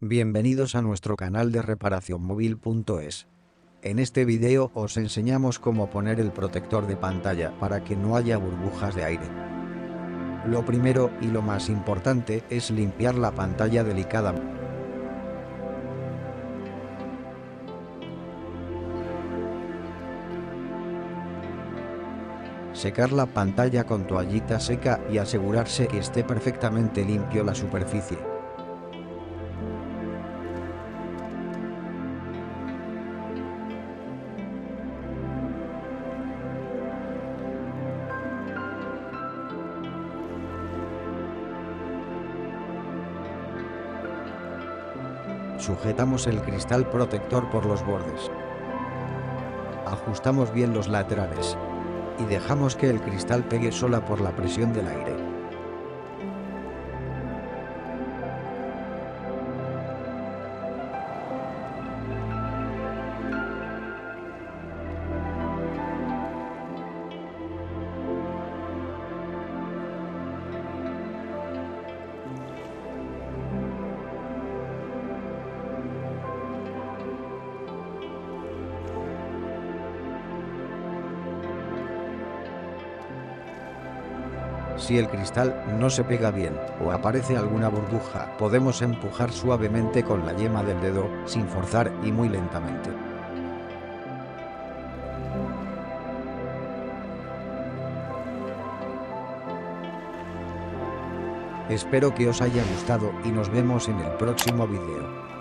Bienvenidos a nuestro canal de reparacionmóvil.es. En este video os enseñamos cómo poner el protector de pantalla para que no haya burbujas de aire. Lo primero y lo más importante es limpiar la pantalla delicadamente. Secar la pantalla con toallita seca y asegurarse que esté perfectamente limpio la superficie. Sujetamos el cristal protector por los bordes. Ajustamos bien los laterales. Y dejamos que el cristal pegue sola por la presión del aire. Si el cristal no se pega bien o aparece alguna burbuja, podemos empujar suavemente con la yema del dedo, sin forzar y muy lentamente. Espero que os haya gustado y nos vemos en el próximo video.